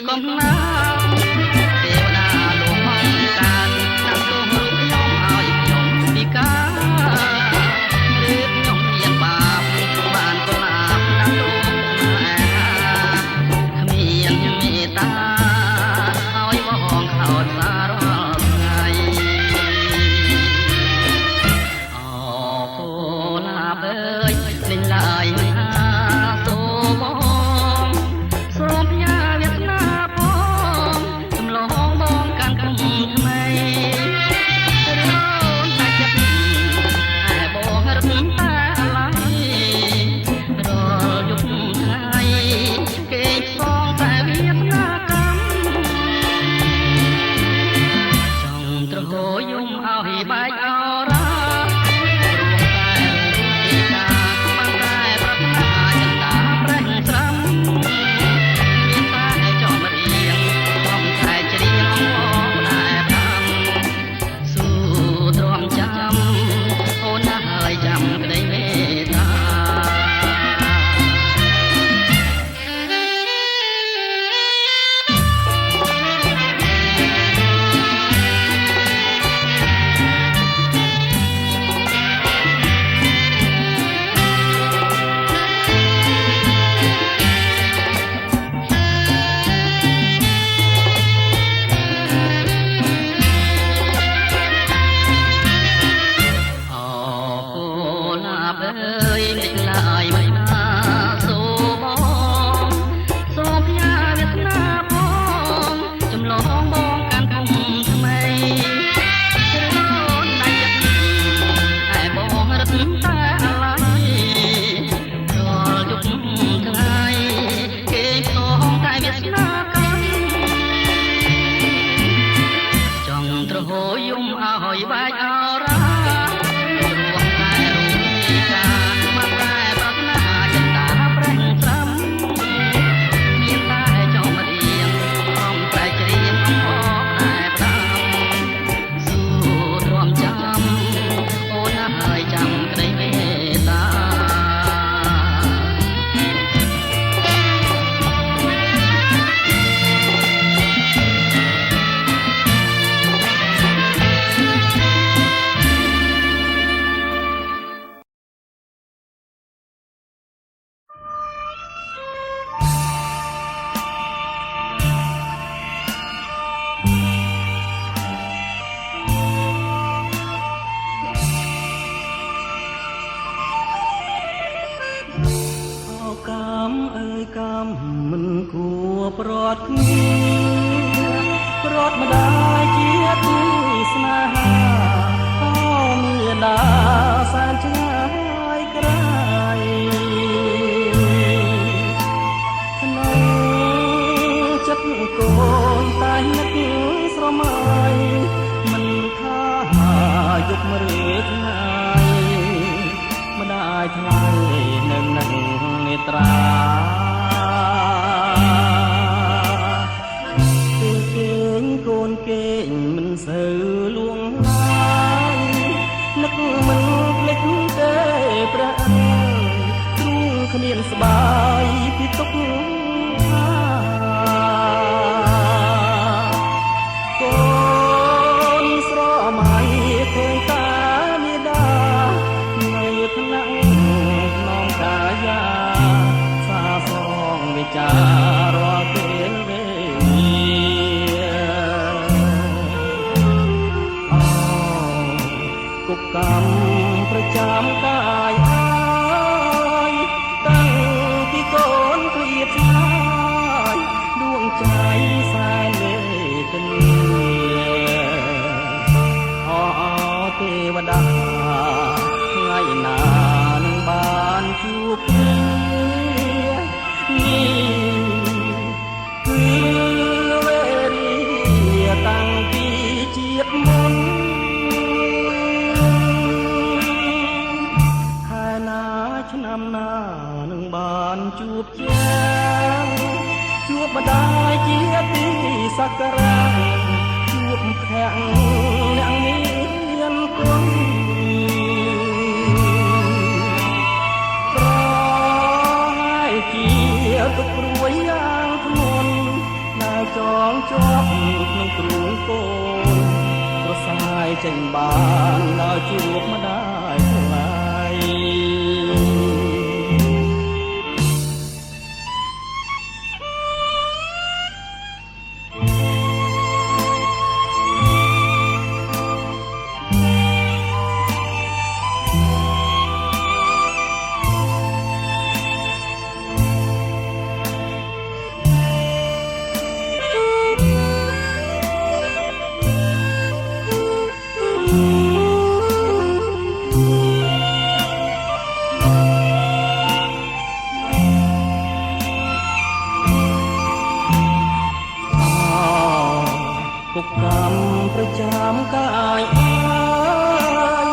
កំណាទេវតាលោកអង្គការដាក់ទោសរូបខ្ញុំឲ្យខ្ញុំពិការឬខ្ញុំមានបាបបានកលាបដាក់ទោសគ្មានមេត្តាឲ្យបងខោចសាររាល់ថ្ងៃអូកូលាបអើយលេងឡាយមិនអាសូមសូមផ្ញើវាសនាផងចំឡងបងកាន់គុំថ្មីរោនតែចិត្តតែបងរត់តែឡាយរាល់យប់ថ្ងៃគេផ្សងតែវាសនាកម្មចង់ត្រហោយំឲ្យបែកអរ៉ាមិនគួរប្រត់គ្នាប្រត់ម្ដាយជាទីស្នេហាអូមានដាសែនឆ្ងាយក្រៃក្នុងចិត្តកូនតែនឹកស្រមៃមិនថាយប់ឬថ្ងៃម្ដាយថ្លៃនឹងនេត្រាកូនគេមិនសូវលួងឡើយនឹកមិនភ្លេចទេព្រះអើយទ្រង់គ្មានស្បាយពីទុកថាកូនស្រមៃឃើញតាមេដានៅថ្នាក់ក្នុងកាយាសាសងវិចារាល់ពេលវេកម្មប្រចាំកាយហើយតាំងពីកូនឃ្លាតឆ្ងាយដួងใจសែនវេទនាទេវតាថ្ងៃណានឹងបានជួបគ្នានេះគឺវេលាតាំងពីជាតិមុនឆ្នាំណានឹងបានជួបជាងជួបម្ដាយជាទីសក្ការៈជួបភ័ក្រអ្នកមានគុណប្រហែលជាទុកព្រួយយ៉ាងធ្ងន់ដ ចេញបានដល់ជួបម្ដាយថ្លៃទុកកម្មប្រចាំកាយអាយ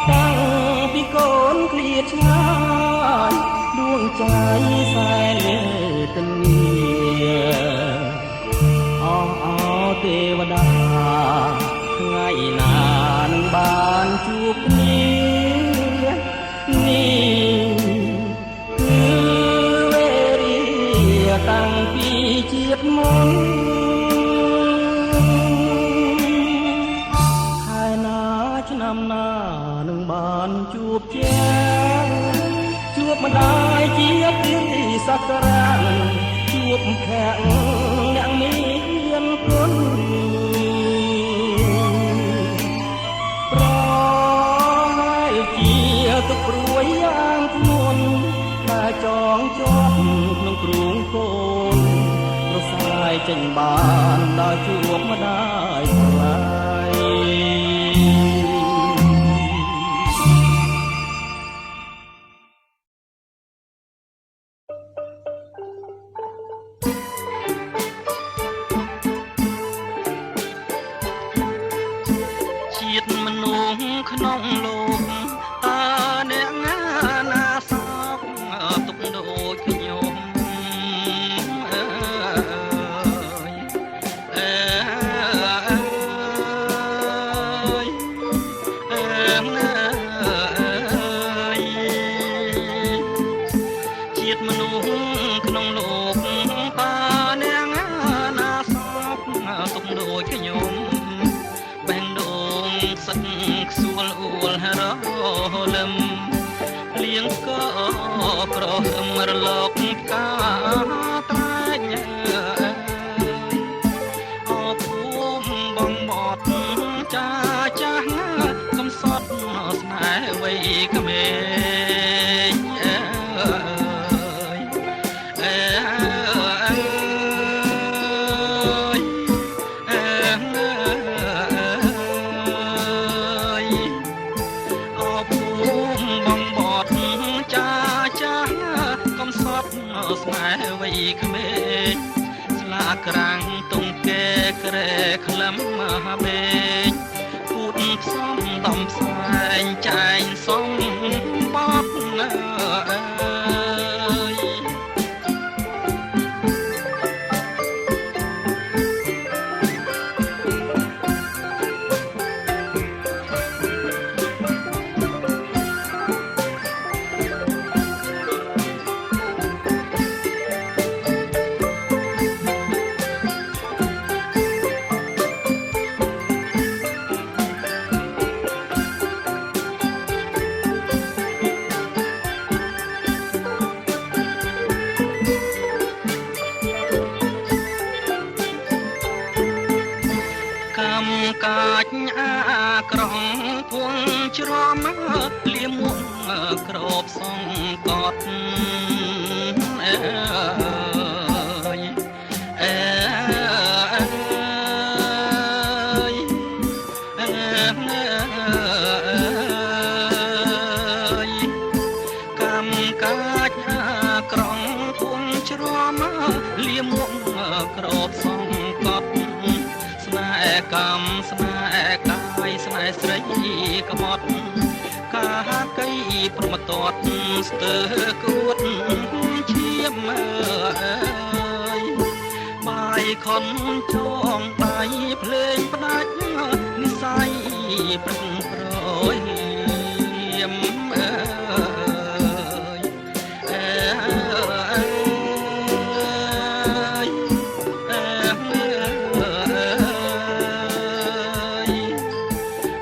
តាំងពីកូនឃ្លាតឆ្ងាយដួងใจសែនវេទនាអោទេវតាថ្ងៃណានឹងបានជួបគ្នានេះគឺវេរាតាំងពីជាតិមុនឆ្នាំណានឹងបានជួបជាជួបម្ដាយជាទីសក្ការៈជួបភក្តិអ្នកមានគុណប្រហែលជាទុកព្រួយយ៉ាងធ្ងន់តែចងជាប់ក្នុងទ្រូងកូនប្រសាយចេញបានដល់ជួបម្ដាយថ្លៃក្នុងលោកតើអ្នកណាសោកទុកដូចខ្ញុំជាតិមនុស្សក្នុងលោកតើអ្នកណាសោកទុកដូចខ្ញុំបែងដងសឹកខ្សួលអួលរលឹមលៀងក៏ក្រហមរលកកាតែញអពុំបងបត់ចាចាស់កំសត់ស្នេហ៍វ័យក្មេងស្នេហ៍វ័យក្មេងស្លាក្រាំងតុងកែក្រែក្លឹមមហាបេកគូតផ្សំដំផ្សែងចែងសំបត់កាច់អាក្រងភួងច្រំលៀមមុខក្របសងកត់កម្មកាច់អាក្រងភួងច្រំលៀមមុខក្របសងកត់ស្នេហ៍កម្មស្នេហ៍កាយស្នេហ៍ស្រីក្បត់កាកៃព្រមតតស្ទើគួតឈាមបាយខុនចងដៃភ្លេងផ្ដាច់និស័យប្រឹងប្រយម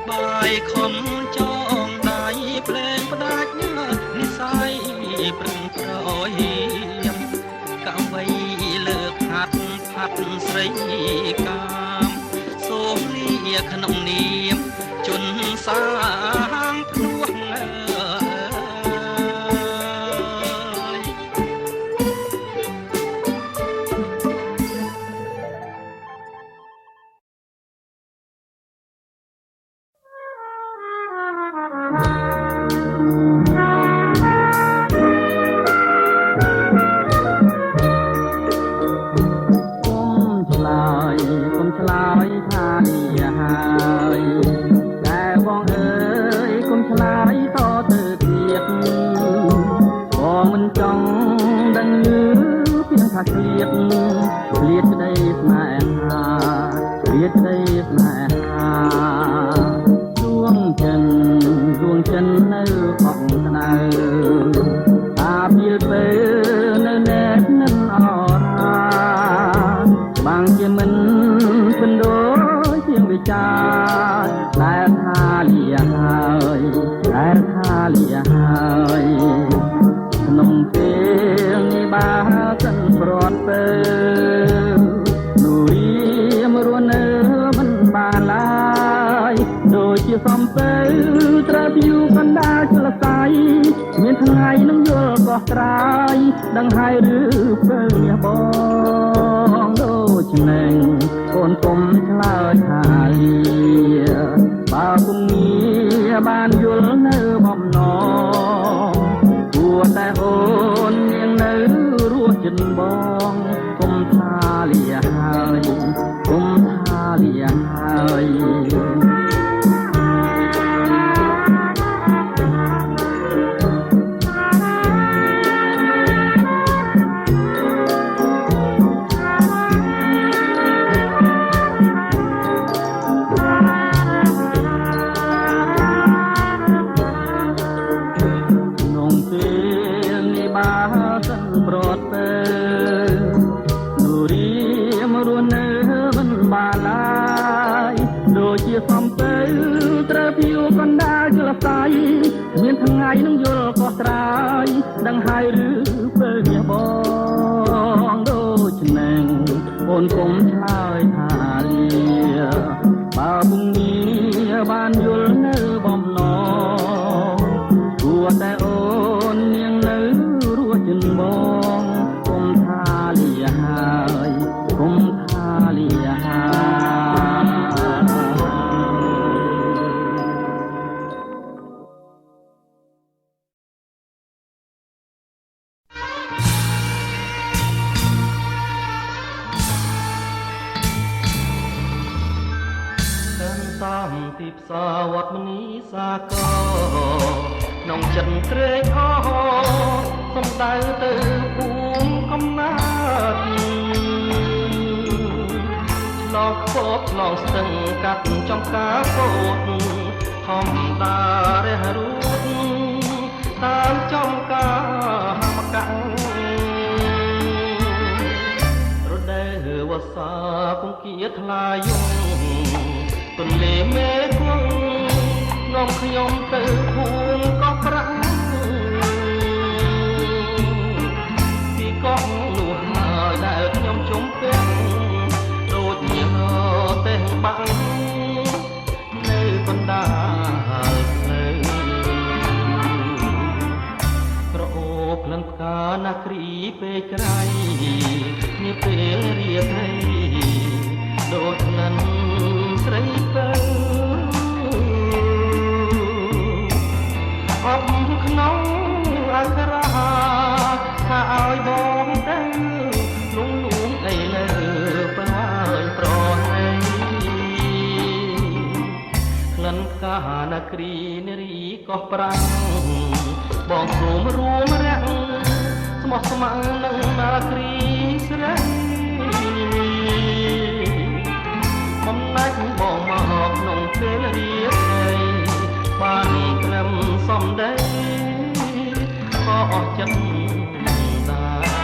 ប រីកាមសូមលាក្នុងនាមជនសាងភ្នួងសំពៅត្រូវយូរកណ្ដាលចលស័យមានថ្ងៃនឹងយល់កោះត្រាយដឹងហើយឬពេលនេះបងដូចនឹងកូនពុំឆ្លើយថាលាបើគុំងារបានយល់នៅបំណងគួរតែអូននាងនៅរស់ចិនបងគុំថាលាហើយគុំថាលាហើយសំពៅត្រូវពីកណ្ដាលចលស័យមានថ្ងៃនឹងយល់កោះត្រាយដឹងហើយឬពេលនេះបងដូចនឹងអូនគុំឆ្លើយថាលាបើពុំងារបានយល់នៅបំណងគួរតែអូននាងនៅរស់ចិនបងគុំថាលាហើយគុំថាលាតាមទីផ្សារវត្តមនីសាគរក្នុងចិត្តត្រេកអរសំដៅទៅភូមិកំណើតឆ្លងខបឆ្លងស្ទឹងកាត់ចំការពោតធម្មតារះរួតតាមចំការមកកាំងរដូវវស្សាគង្គាថ្លាយំទន្លេមេគង្គនាំខ្ញុំទៅភូមិកោះប្រាក់ពីកោះនោះហើយដែលខ្ញុំជុំពេញដូចជាទេះបាំងនៅបណ្ដាលផ្លូវក្រអូបក្លិនផ្កាណាគ្រីពេលក្រៃនាពេលរាត្រីដូចក្លិនស្រីទៅអបក្នុងអក្សរាថាឲ្យបងទៅលងលួងអីលើប្រហើយប្រហែលក្លិនផ្កាណាគ្រីនារីកោះប្រាំងបងព្រមរួមរាំងស្មោះស្ម័គ្រនឹងនាគ្រីស្រីបំណាច់បងមកក្នុងពេលរៀបថ្ងៃបានត្រឹមសំដីក៏អស់ចិត្តដែរ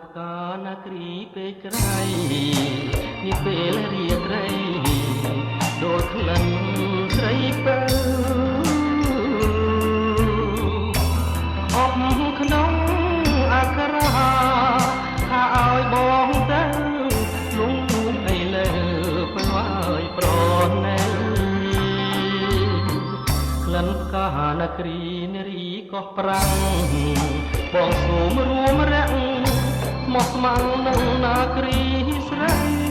ផ្កាណាគ្រីពេកក្រៃនេះពេលរាត្រីដូចក្លិនស្រីបើអបក្នុងអក្សរាថាឲ្យបងទៅលងអីលើផ្លាយប្រណែក្លិនផ្កាណាគ្រីនារីកោះប្រាំងបងសូមរួមរាក់មកស្មៅនឹងនាគ្រីស្រី